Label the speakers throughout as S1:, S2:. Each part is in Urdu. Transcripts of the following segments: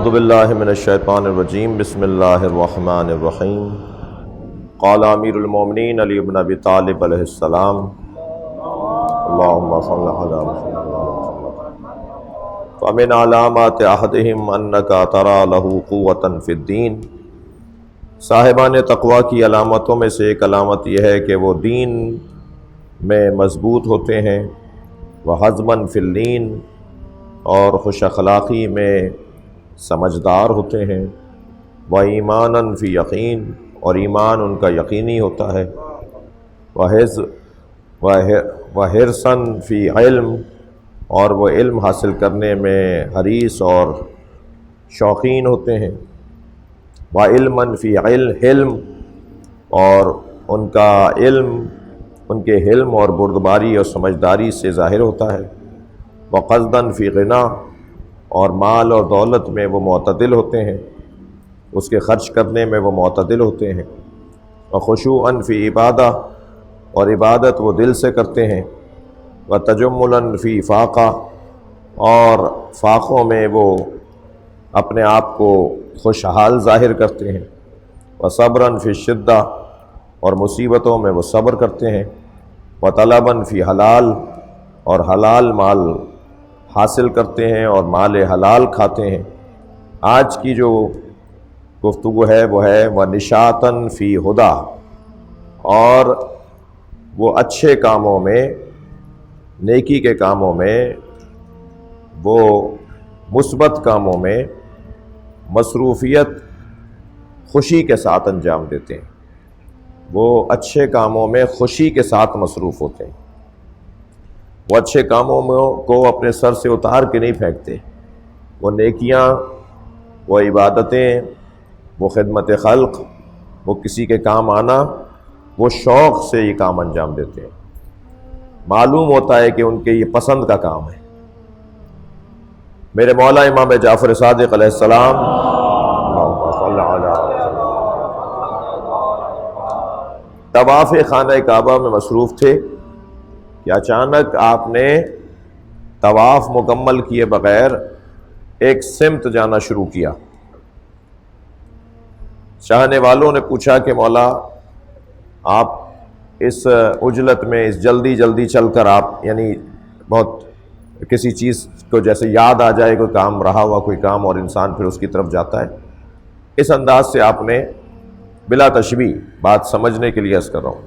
S1: اعوذ باللہ من الشیطان الرجیم بسم اللہ الرحمن الرحیم قال امیر المومنین علی بن ابی طالب علیہ السلام اللہم صل علی محمد فمن علامات احدہم انکا ترى له قوة فی الدین، صاحبان تقوی کی علامتوں میں سے ایک علامت یہ ہے کہ وہ دین میں مضبوط ہوتے ہیں، وحزماً فی اللین، اور خوش اخلاقی میں سمجھدار ہوتے ہیں، وایماناً فی یقین، اور ایمان ان کا یقینی ہوتا ہے، وحرصاً فی علم، اور وہ علم حاصل کرنے میں حریص اور شوقین ہوتے ہیں، وعلماً فی علم، اور ان کا علم ان کے حلم اور بردباری اور سمجھداری سے ظاہر ہوتا ہے، وقصداً فی غنا، اور مال اور دولت میں وہ معتدل ہوتے ہیں، اس کے خرچ کرنے میں وہ معتدل ہوتے ہیں، وخشوعاً فی عبادہ، اور عبادت وہ دل سے کرتے ہیں، وتجملاً فی فاقہ، اور فاقوں میں وہ اپنے آپ کو خوشحال ظاہر کرتے ہیں، وصبراً فی شدہ، اور مصیبتوں میں وہ صبر کرتے ہیں، وطلباً فی حلال، اور حلال مال حاصل کرتے ہیں اور مال حلال کھاتے ہیں۔ آج کی جو گفتگو ہے وہ ہے وَنِشَاطًا فِي ہُدیٰ، اور وہ اچھے کاموں میں، نیکی کے کاموں میں، وہ مثبت کاموں میں مصروفیت خوشی کے ساتھ انجام دیتے ہیں، وہ اچھے کاموں میں خوشی کے ساتھ مصروف ہوتے ہیں، وہ اچھے کاموں کو اپنے سر سے اتار کے نہیں پھینکتے، وہ نیکیاں، وہ عبادتیں، وہ خدمت خلق، وہ کسی کے کام آنا، وہ شوق سے یہ کام انجام دیتے ہیں، معلوم ہوتا ہے کہ ان کے یہ پسند کا کام ہے۔ میرے مولا امام جعفر صادق علیہ السلام اللہم صل علی طواف خانہ کعبہ میں مصروف تھے کہ اچانک آپ نے طواف مکمل کیے بغیر ایک سمت جانا شروع کیا۔ چاہنے والوں نے پوچھا کہ مولا آپ اس عجلت میں، اس جلدی چل کر آپ، یعنی بہت کسی چیز کو جیسے یاد آ جائے، کوئی کام رہا ہوا کوئی کام اور انسان پھر اس کی طرف جاتا ہے، اس انداز سے آپ نے بلا تشبیہ بات سمجھنے کے لیے عرض کر رہا ہوں،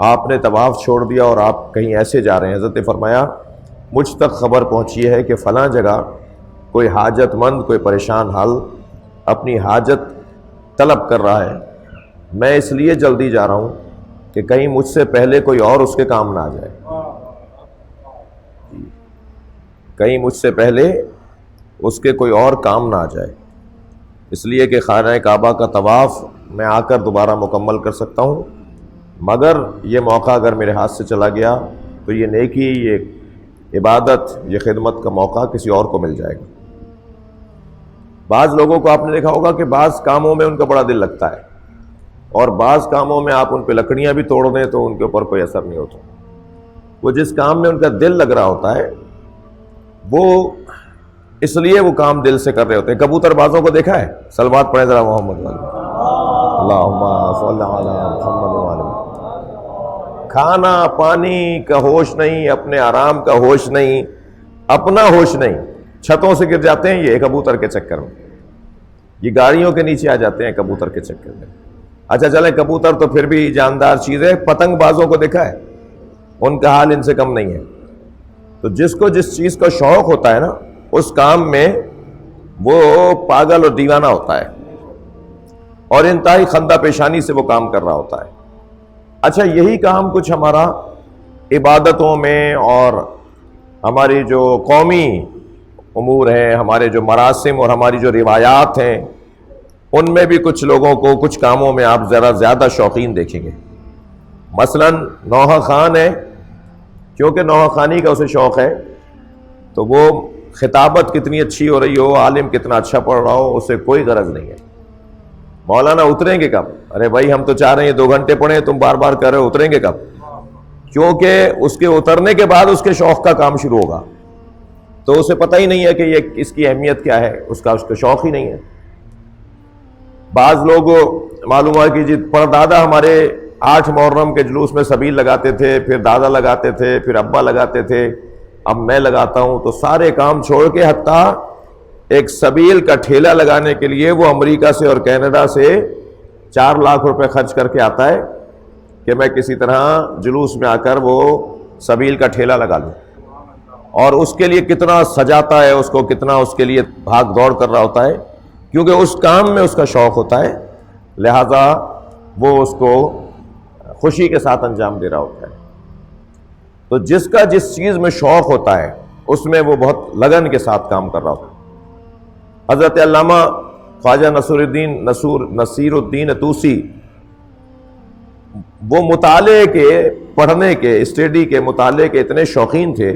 S1: آپ نے طواف چھوڑ دیا اور آپ کہیں ایسے جا رہے ہیں۔ حضرت نے فرمایا مجھ تک خبر پہنچی ہے کہ فلاں جگہ کوئی حاجت مند، کوئی پریشان حال اپنی حاجت طلب کر رہا ہے، میں اس لیے جلدی جا رہا ہوں کہ کہیں مجھ سے پہلے کوئی اور اس کے کام نہ آ جائے، کہیں مجھ سے پہلے اس کے کوئی اور کام نہ آ جائے، اس لیے کہ خانہ کعبہ کا طواف میں آ کر دوبارہ مکمل کر سکتا ہوں، مگر یہ موقع اگر میرے ہاتھ سے چلا گیا تو یہ نیکی، یہ عبادت، یہ خدمت کا موقع کسی اور کو مل جائے گا۔ بعض لوگوں کو آپ نے دیکھا ہوگا کہ بعض کاموں میں ان کا بڑا دل لگتا ہے، اور بعض کاموں میں آپ ان پہ لکڑیاں بھی توڑ دیں تو ان کے اوپر کوئی اثر نہیں ہوتا۔ وہ جس کام میں ان کا دل لگ رہا ہوتا ہے وہ اس لیے وہ کام دل سے کر رہے ہوتے ہیں۔ کبوتر بازوں کو دیکھا ہے؟ صلوات پڑھیں ذرا محمد اللہم صل علی محمد وعلی محمد۔ کھانا پانی کا ہوش نہیں، اپنے آرام کا ہوش نہیں، اپنا ہوش نہیں، چھتوں سے گر جاتے ہیں یہ کبوتر کے چکر میں، یہ گاڑیوں کے نیچے آ جاتے ہیں کبوتر کے چکر میں۔ اچھا چلیں، کبوتر تو پھر بھی جاندار چیز ہے، پتنگ بازوں کو دیکھا ہے؟ ان کا حال ان سے کم نہیں ہے۔ تو جس کو جس چیز کا شوق ہوتا ہے نا، اس کام میں وہ پاگل اور دیوانہ ہوتا ہے، اور انتہائی خندہ پیشانی سے وہ کام کر رہا ہوتا ہے۔ اچھا، یہی کام کچھ ہمارا عبادتوں میں اور ہماری جو قومی امور ہیں، ہمارے جو مراسم اور ہماری جو روایات ہیں، ان میں بھی کچھ لوگوں کو کچھ کاموں میں آپ ذرا زیادہ شوقین دیکھیں گے۔ مثلا نوحہ خان ہے، کیونکہ نوحہ خانی کا اسے شوق ہے، تو وہ خطابت کتنی اچھی ہو رہی ہو، عالم کتنا اچھا پڑھ رہا ہو، اسے کوئی غرض نہیں ہے مولانا اتریں گے کب؟ ارے بھائی ہم تو چاہ رہے ہیں 2 گھنٹے پڑھیں، تم بار بار کہہ رہے ہو اتریں گے کب؟ کیونکہ اس کے اترنے کے بعد اس کے شوق کا کام شروع ہوگا۔ تو اسے پتہ ہی نہیں ہے کہ یہ اس کی اہمیت کیا ہے، اس کا شوق ہی نہیں ہے۔ بعض لوگ معلوم ہوا کہ جی پردادا ہمارے 8 محرم کے جلوس میں سبیل لگاتے تھے، پھر دادا لگاتے تھے، پھر ابا لگاتے تھے، اب میں لگاتا ہوں، تو سارے کام چھوڑ کے حتیٰ ایک سبیل کا ٹھیلا لگانے کے لیے وہ امریکہ سے اور کینیڈا سے 4 لاکھ روپے خرچ کر کے آتا ہے کہ میں کسی طرح جلوس میں آ کر وہ سبیل کا ٹھیلا لگا لوں، اور اس کے لیے کتنا سجاتا ہے اس کو، کتنا اس کے لیے بھاگ دوڑ کر رہا ہوتا ہے، کیونکہ اس کام میں اس کا شوق ہوتا ہے، لہذا وہ اس کو خوشی کے ساتھ انجام دے رہا ہوتا ہے۔ تو جس کا جس چیز میں شوق ہوتا ہے اس میں وہ بہت لگن کے ساتھ کام کر رہا ہوتا ہے۔ حضرت علامہ خواجہ نصیر الدین طوسی وہ مطالعے کے، پڑھنے کے، اسٹڈی کے، مطالعے کے اتنے شوقین تھے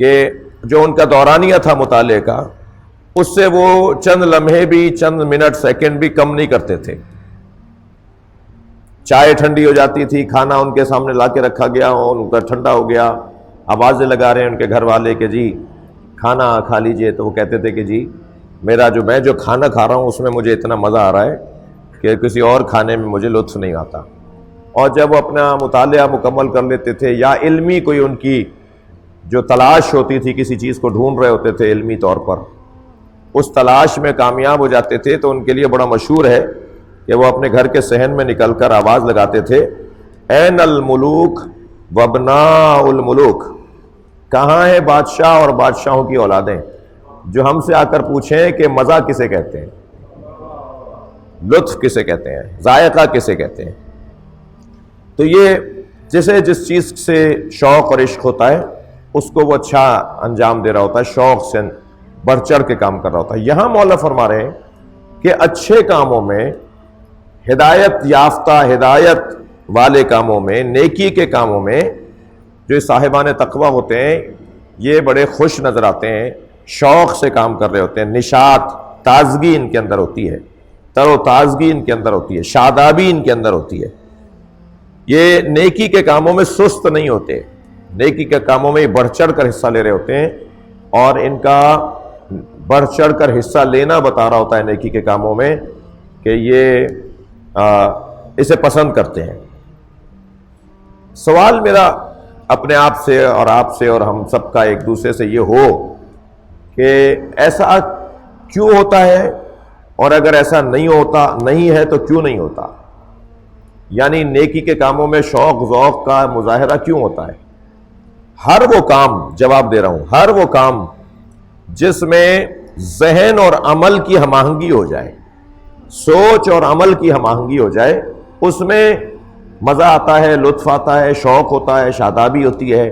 S1: کہ جو ان کا دورانیہ تھا مطالعے کا، اس سے وہ چند لمحے بھی، چند منٹ، سیکنڈ بھی کم نہیں کرتے تھے۔ چائے ٹھنڈی ہو جاتی تھی، کھانا ان کے سامنے لا کے رکھا گیا، ان کا ٹھنڈا ہو گیا، آوازیں لگا رہے ہیں ان کے گھر والے کہ جی کھانا کھا لیجئے، تو وہ کہتے تھے کہ جی میں جو کھانا کھا رہا ہوں اس میں مجھے اتنا مزہ آ رہا ہے کہ کسی اور کھانے میں مجھے لطف نہیں آتا۔ اور جب وہ اپنا مطالعہ مکمل کر لیتے تھے یا علمی کوئی ان کی جو تلاش ہوتی تھی، کسی چیز کو ڈھونڈ رہے ہوتے تھے علمی طور پر، اس تلاش میں کامیاب ہو جاتے تھے، تو ان کے لیے بڑا مشہور ہے کہ وہ اپنے گھر کے صحن میں نکل کر آواز لگاتے تھے، این الملوک وابناء الملوک، کہاں ہے بادشاہ اور بادشاہوں کی اولادیں، جو ہم سے آ کر پوچھیں کہ مزہ کسے کہتے ہیں، لطف کسے کہتے ہیں، ذائقہ کسے کہتے ہیں۔ تو یہ جسے جس چیز سے شوق اور عشق ہوتا ہے اس کو وہ اچھا انجام دے رہا ہوتا ہے، شوق سے بڑھ چڑھ کے کام کر رہا ہوتا ہے۔ یہاں مولا فرما رہے ہیں کہ اچھے کاموں میں، ہدایت یافتہ، ہدایت والے کاموں میں، نیکی کے کاموں میں جو صاحبان تقوی ہوتے ہیں یہ بڑے خوش نظر آتے ہیں، شوق سے کام کر رہے ہوتے ہیں، نشاط، تازگی ان کے اندر ہوتی ہے، تر و تازگی ان کے اندر ہوتی ہے، شادابی ان کے اندر ہوتی ہے۔ یہ نیکی کے کاموں میں سست نہیں ہوتے، نیکی کے کاموں میں بڑھ چڑھ کر حصہ لے رہے ہوتے ہیں، اور ان کا بڑھ چڑھ کر حصہ لینا بتا رہا ہوتا ہے نیکی کے کاموں میں کہ یہ اسے پسند کرتے ہیں۔ سوال میرا اپنے آپ سے اور آپ سے اور ہم سب کا ایک دوسرے سے یہ ہو کہ ایسا کیوں ہوتا ہے، اور اگر ایسا نہیں ہے تو کیوں نہیں ہوتا؟ یعنی نیکی کے کاموں میں شوق ذوق کا مظاہرہ کیوں ہوتا ہے؟ ہر وہ کام، جواب دے رہا ہوں، ہر وہ کام جس میں ذہن اور عمل کی ہم آہنگی ہو جائے، سوچ اور عمل کی ہم آہنگی ہو جائے، اس میں مزہ آتا ہے، لطف آتا ہے، شوق ہوتا ہے، شادابی ہوتی ہے۔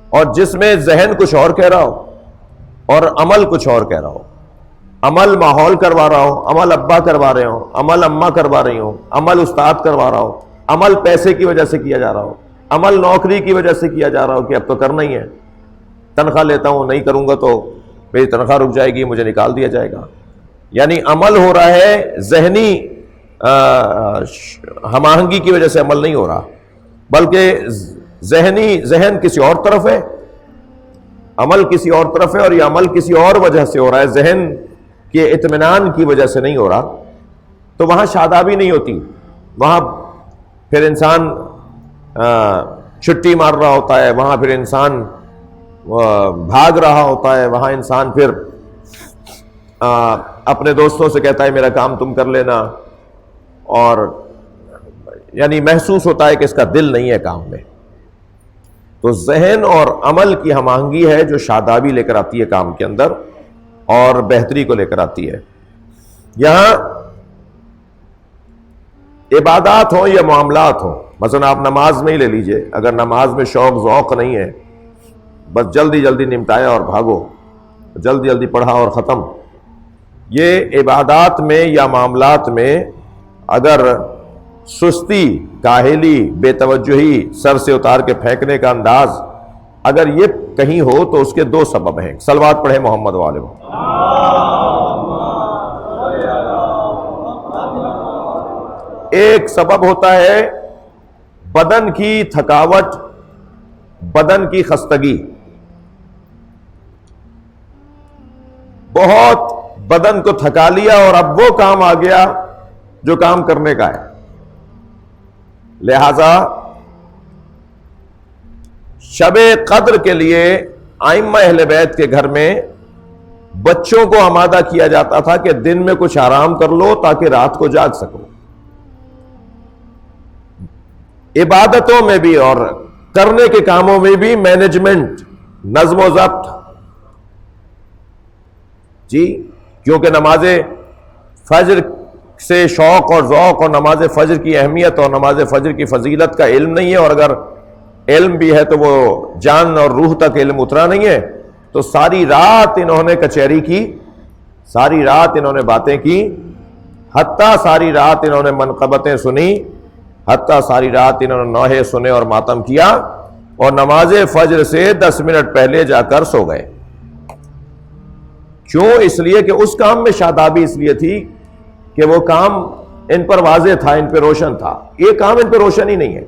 S1: اور جس میں ذہن کچھ اور کہہ رہا ہو اور عمل کچھ اور کہہ رہا ہو، عمل ماحول کروا رہا ہو، عمل ابا کروا رہے ہوں، عمل اماں کروا رہی ہوں، عمل استاد کروا رہا ہو، عمل پیسے کی وجہ سے کیا جا رہا ہو، عمل نوکری کی وجہ سے کیا جا رہا ہو کہ اب تو کرنا ہی ہے، تنخواہ لیتا ہوں، نہیں کروں گا تو میری تنخواہ رک جائے گی، مجھے نکال دیا جائے گا۔ یعنی عمل ہو رہا ہے، ذہنی ہم آہنگی کی وجہ سے عمل نہیں ہو رہا، بلکہ ذہن کسی اور طرف ہے، عمل کسی اور طرف ہے، اور یہ عمل کسی اور وجہ سے ہو رہا ہے، ذہن کے اطمینان کی وجہ سے نہیں ہو رہا، تو وہاں شادابی نہیں ہوتی، وہاں پھر انسان چھٹی مار رہا ہوتا ہے، وہاں پھر انسان بھاگ رہا ہوتا ہے، وہاں انسان پھر اپنے دوستوں سے کہتا ہے میرا کام تم کر لینا، اور یعنی محسوس ہوتا ہے کہ اس کا دل نہیں ہے کام میں۔ تو ذہن اور عمل کی ہم آہنگی ہے جو شادابی لے کر آتی ہے کام کے اندر اور بہتری کو لے کر آتی ہے۔ یہاں عبادات ہوں یا معاملات ہوں، مثلا آپ نماز میں ہی لے لیجئے، اگر نماز میں شوق ذوق نہیں ہے، بس جلدی جلدی نمٹایا اور بھاگو، جلدی جلدی پڑھا اور ختم، یہ عبادات میں یا معاملات میں اگر سستی، کاہلی، بے توجہی، سر سے اتار کے پھینکنے کا انداز اگر یہ کہیں ہو تو اس کے 2 سبب ہیں۔ صلوات پڑھیں محمد والے۔ ایک سبب ہوتا ہے بدن کی تھکاوٹ، بدن کی خستگی، بہت بدن کو تھکا لیا اور اب وہ کام آ گیا جو کام کرنے کا ہے. لہذا شب قدر کے لیے ائمہ اہل بیت کے گھر میں بچوں کو آمادہ کیا جاتا تھا کہ دن میں کچھ آرام کر لو تاکہ رات کو جاگ سکو. عبادتوں میں بھی اور کرنے کے کاموں میں بھی مینجمنٹ، نظم و ضبط. جی کیونکہ نماز فجر سے شوق اور ذوق اور نماز فجر کی اہمیت اور نماز فجر کی فضیلت کا علم نہیں ہے، اور اگر علم بھی ہے تو وہ جان اور روح تک علم اترا نہیں ہے. تو ساری رات انہوں نے کچہری کی، ساری رات انہوں نے باتیں کی، حتیٰ ساری رات انہوں نے منقبتیں سنی، حتیٰ ساری رات انہوں نے نوحے سنے اور ماتم کیا، اور نماز فجر سے 10 منٹ پہلے جا کر سو گئے. کیوں؟ اس لیے کہ اس کام میں شادابی اس لیے تھی کہ وہ کام ان پر واضح تھا، ان پہ روشن تھا. یہ کام ان پہ روشن ہی نہیں ہے.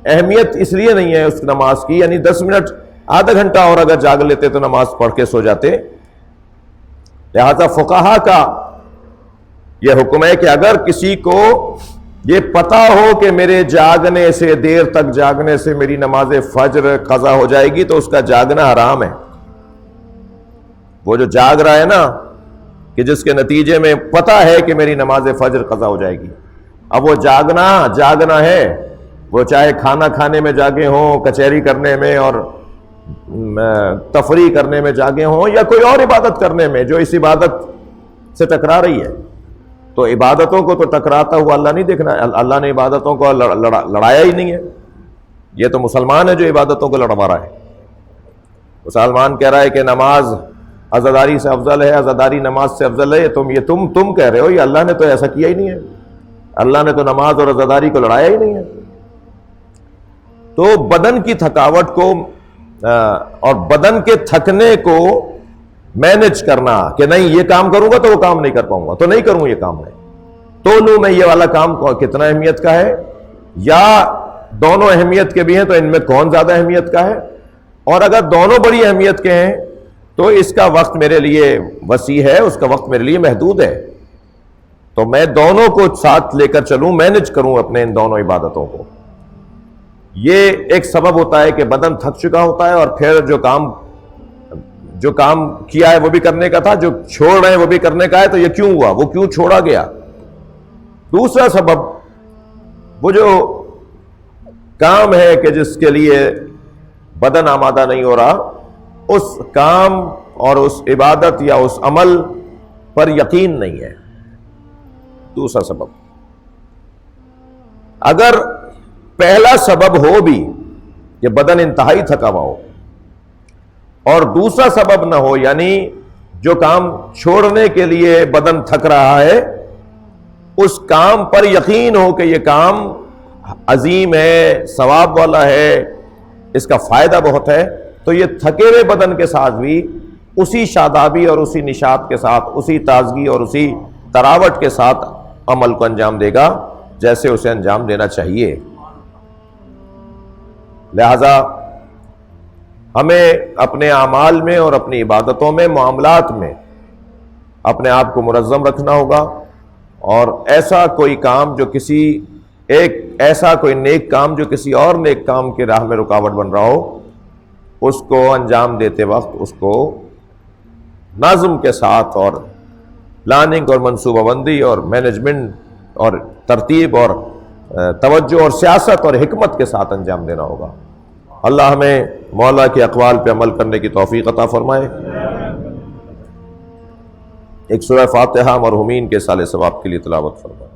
S1: اہمیت اس لیے نہیں ہے اس نماز کی، یعنی 10 منٹ آدھا گھنٹہ اور اگر جاگ لیتے تو نماز پڑھ کے سو جاتے. لہذا فقہا کا یہ حکم ہے کہ اگر کسی کو یہ پتا ہو کہ میرے جاگنے سے، دیر تک جاگنے سے میری نماز فجر قضا ہو جائے گی، تو اس کا جاگنا حرام ہے. وہ جو جاگ رہا ہے نا، کہ جس کے نتیجے میں پتا ہے کہ میری نماز فجر قضا ہو جائے گی، اب وہ جاگنا ہے، وہ چاہے کھانا کھانے میں جاگے ہوں، کچہری کرنے میں اور تفریح کرنے میں جاگے ہوں، یا کوئی اور عبادت کرنے میں جو اس عبادت سے ٹکرا رہی ہے. تو عبادتوں کو تو ٹکراتا ہوا اللہ نہیں دیکھنا. اللہ نے عبادتوں کو لڑایا ہی نہیں ہے. یہ تو مسلمان ہے جو عبادتوں کو لڑوا رہا ہے. مسلمان کہہ رہا ہے کہ نماز عزاداری سے افضل ہے، عزاداری نماز سے افضل ہے. تم کہہ رہے ہو، یہ اللہ نے تو ایسا کیا ہی نہیں ہے. اللہ نے تو نماز اور عزاداری کو لڑایا ہی نہیں ہے. تو بدن کی تھکاوٹ کو اور بدن کے تھکنے کو مینج کرنا کہ نہیں یہ کام کروں گا تو وہ کام نہیں کر پاؤں گا، تو نہیں کروں یہ کام ہے، تو لوں میں یہ والا کام کتنا اہمیت کا ہے، یا دونوں اہمیت کے بھی ہیں تو ان میں کون زیادہ اہمیت کا ہے. اور اگر دونوں بڑی اہمیت کے ہیں تو اس کا وقت میرے لیے وسیع ہے، اس کا وقت میرے لیے محدود ہے. تو میں دونوں کو ساتھ لے کر چلوں، مینج کروں اپنے ان دونوں عبادتوں کو. یہ ایک سبب ہوتا ہے کہ بدن تھک چکا ہوتا ہے، اور پھر جو کام کیا ہے وہ بھی کرنے کا تھا، جو چھوڑ رہے ہیں وہ بھی کرنے کا ہے، تو یہ کیوں ہوا، وہ کیوں چھوڑا گیا. دوسرا سبب وہ جو کام ہے کہ جس کے لیے بدن آمادہ نہیں ہو رہا، اس کام اور اس عبادت یا اس عمل پر یقین نہیں ہے. دوسرا سبب. اگر پہلا سبب ہو بھی کہ بدن انتہائی تھکا ہوا ہو، اور دوسرا سبب نہ ہو، یعنی جو کام چھوڑنے کے لیے بدن تھک رہا ہے اس کام پر یقین ہو کہ یہ کام عظیم ہے، ثواب والا ہے، اس کا فائدہ بہت ہے، تو یہ تھکے ہوئے بدن کے ساتھ بھی اسی شادابی اور اسی نشاط کے ساتھ، اسی تازگی اور اسی تراوٹ کے ساتھ عمل کو انجام دے گا جیسے اسے انجام دینا چاہیے. لہذا ہمیں اپنے اعمال میں اور اپنی عبادتوں میں، معاملات میں اپنے آپ کو منظم رکھنا ہوگا، اور ایسا کوئی کام جو ایسا کوئی نیک کام جو کسی اور نیک کام کی راہ میں رکاوٹ بن رہا ہو، اس کو انجام دیتے وقت اس کو نظم کے ساتھ اور پلاننگ اور منصوبہ بندی اور مینجمنٹ اور ترتیب اور توجہ اور سیاست اور حکمت کے ساتھ انجام دینا ہوگا. اللہ ہمیں مولا کے اقوال پہ عمل کرنے کی توفیق عطا فرمائے. ایک سورہ فاتحہ مرحومین کے صالح ثواب کے لیے تلاوت فرمائے.